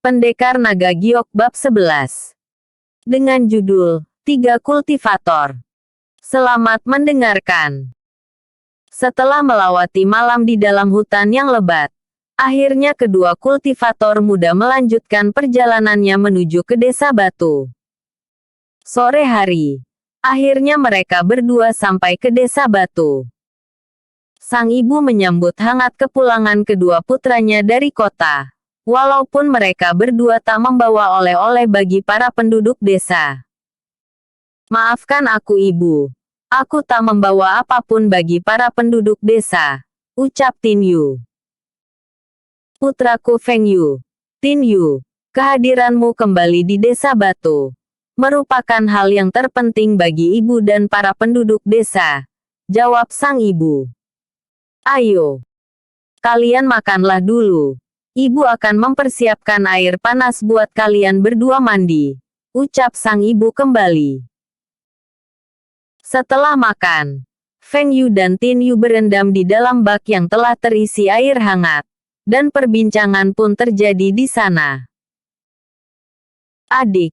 Pendekar Naga Giok Bab 11. Dengan judul, 3 Kultivator. Selamat mendengarkan. Setelah melewati malam di dalam hutan yang lebat, akhirnya kedua kultivator muda melanjutkan perjalanannya menuju ke desa batu. Sore hari, akhirnya mereka berdua sampai ke desa batu. Sang ibu menyambut hangat kepulangan kedua putranya dari kota, walaupun mereka berdua tak membawa oleh-oleh bagi para penduduk desa. "Maafkan aku ibu, aku tak membawa apapun bagi para penduduk desa," ucap Tin Yu. "Putraku Feng Yu, Tin Yu, kehadiranmu kembali di desa batu merupakan hal yang terpenting bagi ibu dan para penduduk desa," jawab sang ibu. "Ayo, kalian makanlah dulu. Ibu akan mempersiapkan air panas buat kalian berdua mandi," ucap sang ibu kembali. Setelah makan, Feng Yu dan Tin Yu berendam di dalam bak yang telah terisi air hangat, dan perbincangan pun terjadi di sana. "Adik,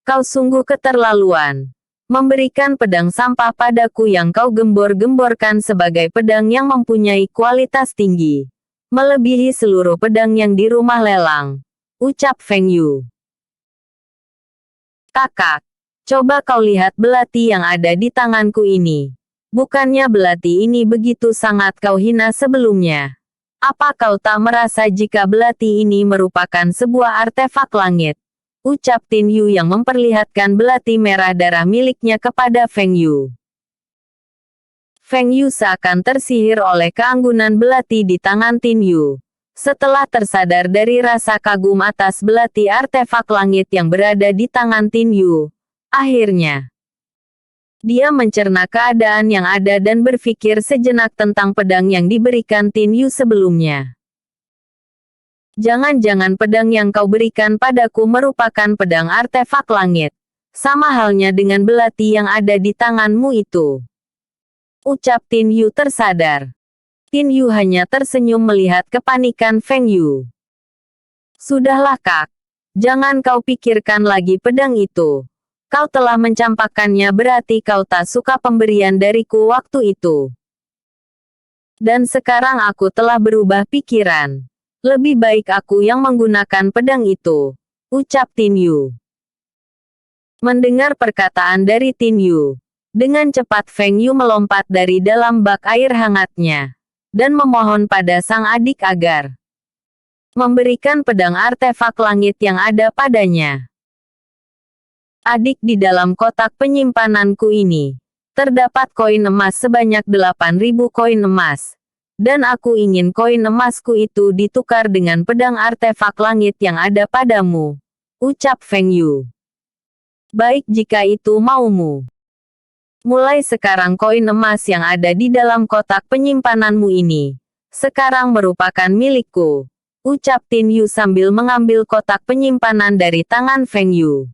kau sungguh keterlaluan. Memberikan pedang sampah padaku yang kau gembor-gemborkan sebagai pedang yang mempunyai kualitas tinggi, melebihi seluruh pedang yang di rumah lelang," ucap Feng Yu. "Kakak, coba kau lihat belati yang ada di tanganku ini. Bukannya belati ini begitu sangat kau hina sebelumnya? Apa kau tak merasa jika belati ini merupakan sebuah artefak langit?" ucap Tin Yu yang memperlihatkan belati merah darah miliknya kepada Feng Yu. Feng Yu seakan tersihir oleh keanggunan belati di tangan Tin Yu. Setelah tersadar dari rasa kagum atas belati artefak langit yang berada di tangan Tin Yu, akhirnya dia mencerna keadaan yang ada dan berpikir sejenak tentang pedang yang diberikan Tin Yu sebelumnya. "Jangan-jangan pedang yang kau berikan padaku merupakan pedang artefak langit, sama halnya dengan belati yang ada di tanganmu itu," ucap Tin Yu tersadar. Tin Yu hanya tersenyum melihat kepanikan Feng Yu. "Sudahlah Kak, jangan kau pikirkan lagi pedang itu. Kau telah mencampakkannya berarti kau tak suka pemberian dariku waktu itu. Dan sekarang aku telah berubah pikiran. Lebih baik aku yang menggunakan pedang itu," ucap Tin Yu. Mendengar perkataan dari Tin Yu, dengan cepat Feng Yu melompat dari dalam bak air hangatnya, dan memohon pada sang adik agar memberikan pedang artefak langit yang ada padanya. "Adik, di dalam kotak penyimpananku ini terdapat koin emas sebanyak 8.000 koin emas. Dan aku ingin koin emasku itu ditukar dengan pedang artefak langit yang ada padamu," ucap Feng Yu. "Baik jika itu maumu. Mulai sekarang koin emas yang ada di dalam kotak penyimpananmu ini sekarang merupakan milikku," ucap Tin Yu sambil mengambil kotak penyimpanan dari tangan Feng Yu.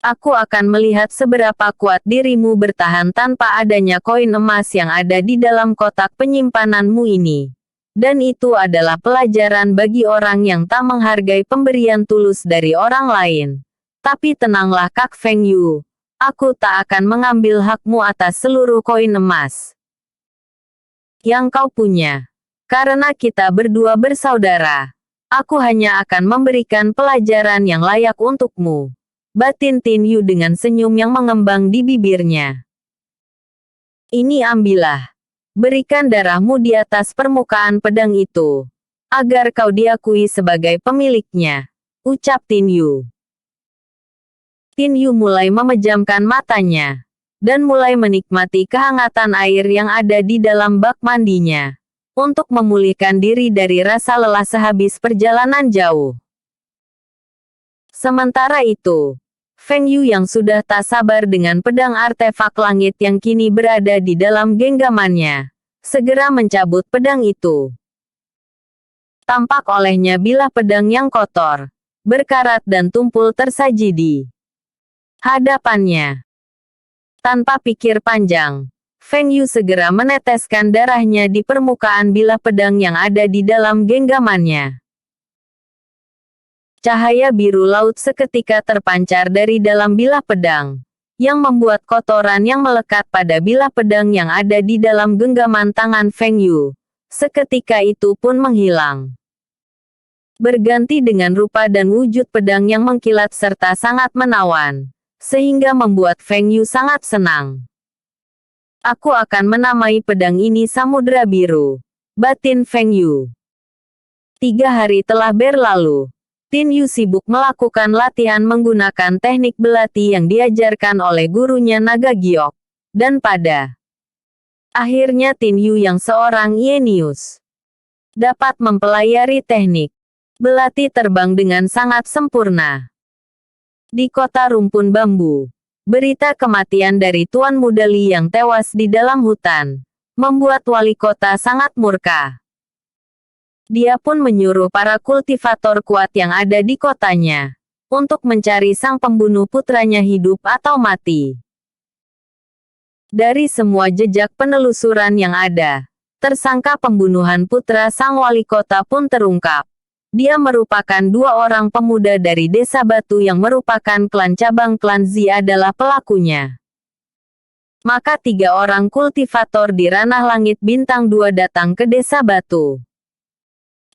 "Aku akan melihat seberapa kuat dirimu bertahan tanpa adanya koin emas yang ada di dalam kotak penyimpananmu ini. Dan itu adalah pelajaran bagi orang yang tak menghargai pemberian tulus dari orang lain. Tapi tenanglah Kak Feng Yu, aku tak akan mengambil hakmu atas seluruh koin emas yang kau punya. Karena kita berdua bersaudara, aku hanya akan memberikan pelajaran yang layak untukmu," batin Tin Yu dengan senyum yang mengembang di bibirnya. "Ini ambillah. Berikan darahmu di atas permukaan pedang itu, agar kau diakui sebagai pemiliknya," ucap Tin Yu. Tin Yu mulai memejamkan matanya, dan mulai menikmati kehangatan air yang ada di dalam bak mandinya, untuk memulihkan diri dari rasa lelah sehabis perjalanan jauh. Sementara itu, Feng Yu yang sudah tak sabar dengan pedang artefak langit yang kini berada di dalam genggamannya, segera mencabut pedang itu. Tampak olehnya bilah pedang yang kotor, berkarat dan tumpul tersaji di hadapannya. Tanpa pikir panjang, Feng Yu segera meneteskan darahnya di permukaan bilah pedang yang ada di dalam genggamannya, Cahaya biru laut seketika terpancar dari dalam bilah pedang, yang membuat kotoran yang melekat pada bilah pedang yang ada di dalam genggaman tangan Feng Yu, seketika itu pun menghilang. Berganti dengan rupa dan wujud pedang yang mengkilat serta sangat menawan, sehingga membuat Feng Yu sangat senang. Aku akan menamai pedang ini Samudra Biru, batin Feng Yu. 3 hari telah berlalu. Tin Yu sibuk melakukan latihan menggunakan teknik belati yang diajarkan oleh gurunya Naga Giok. Dan pada akhirnya Tin Yu yang seorang jenius dapat mempelajari teknik belati terbang dengan sangat sempurna. Di kota rumpun bambu, berita kematian dari Tuan Muda Li yang tewas di dalam hutan membuat wali kota sangat murka. Dia pun menyuruh para kultivator kuat yang ada di kotanya untuk mencari sang pembunuh putranya hidup atau mati. Dari semua jejak penelusuran yang ada, tersangka pembunuhan putra sang wali kota pun terungkap. Dia merupakan 2 orang pemuda dari Desa Batu yang merupakan klan cabang klan Zi adalah pelakunya. Maka 3 orang kultivator di ranah langit bintang 2 datang ke Desa Batu.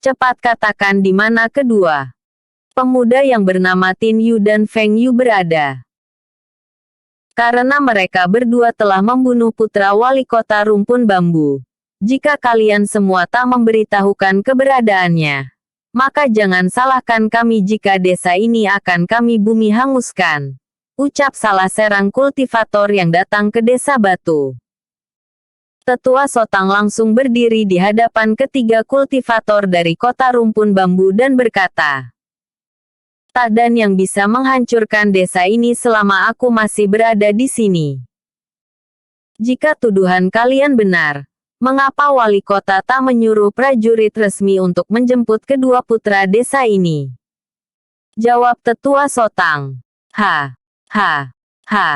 Cepat katakan di mana kedua pemuda yang bernama Tin Yu dan Feng Yu berada. Karena mereka berdua telah membunuh putra wali kota rumpun bambu. Jika kalian semua tak memberitahukan keberadaannya, maka jangan salahkan kami jika desa ini akan kami bumi hanguskan. Ucap salah seorang kultivator yang datang ke Desa Batu. Tetua Sotang langsung berdiri di hadapan ketiga kultivator dari kota rumpun bambu dan berkata, "Tak ada yang bisa menghancurkan desa ini selama aku masih berada di sini. Jika tuduhan kalian benar, mengapa wali kota tak menyuruh prajurit resmi untuk menjemput kedua putra desa ini?" Jawab Tetua Sotang. Ha, ha, ha.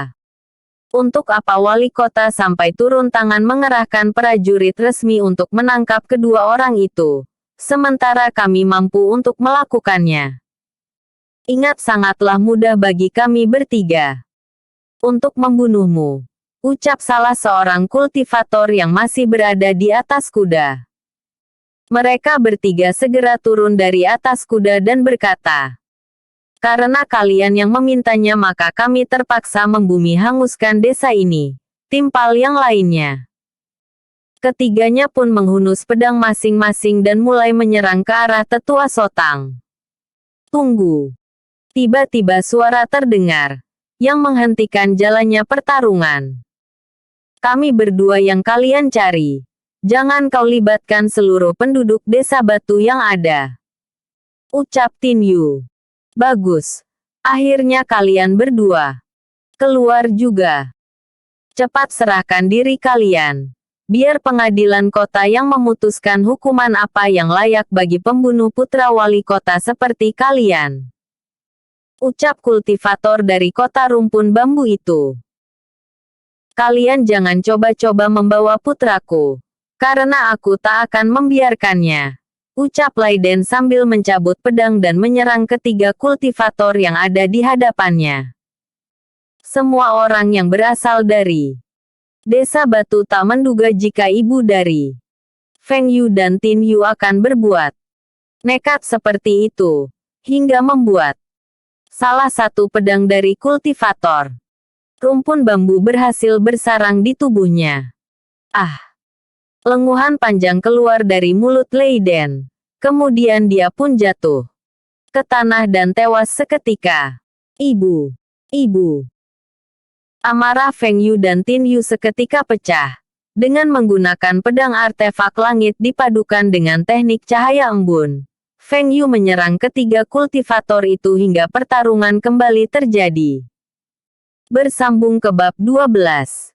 Untuk apa wali kota sampai turun tangan mengerahkan prajurit resmi untuk menangkap kedua orang itu, sementara kami mampu untuk melakukannya? Ingat, sangatlah mudah bagi kami bertiga untuk membunuhmu, ucap salah seorang kultivator yang masih berada di atas kuda. Mereka bertiga segera turun dari atas kuda dan berkata, "Karena kalian yang memintanya maka kami terpaksa membumi hanguskan desa ini." Timpal yang lainnya. Ketiganya pun menghunus pedang masing-masing dan mulai menyerang ke arah Tetua Sotang. Tunggu. Tiba-tiba suara terdengar yang menghentikan jalannya pertarungan. "Kami berdua yang kalian cari. Jangan kau libatkan seluruh penduduk Desa Batu yang ada," ucap Tin Yu. "Bagus. Akhirnya kalian berdua keluar juga. Cepat serahkan diri kalian. Biar pengadilan kota yang memutuskan hukuman apa yang layak bagi pembunuh putra wali kota seperti kalian," ucap kultivator dari kota rumpun bambu itu. "Kalian jangan coba-coba membawa putraku, karena aku tak akan membiarkannya," ucap Laiden sambil mencabut pedang dan menyerang ketiga kultivator yang ada di hadapannya. Semua orang yang berasal dari Desa Batu tak menduga jika ibu dari Feng Yu dan Tin Yu akan berbuat nekat seperti itu, hingga membuat salah satu pedang dari kultivator rumpun bambu berhasil bersarang di tubuhnya. Ah! Lenguhan panjang keluar dari mulut Leiden. Kemudian dia pun jatuh ke tanah dan tewas seketika. Ibu! Ibu! Amarah Feng Yu dan Tin Yu seketika pecah. Dengan menggunakan pedang artefak langit dipadukan dengan teknik cahaya embun, Feng Yu menyerang ketiga kultivator itu hingga pertarungan kembali terjadi. Bersambung ke bab 12.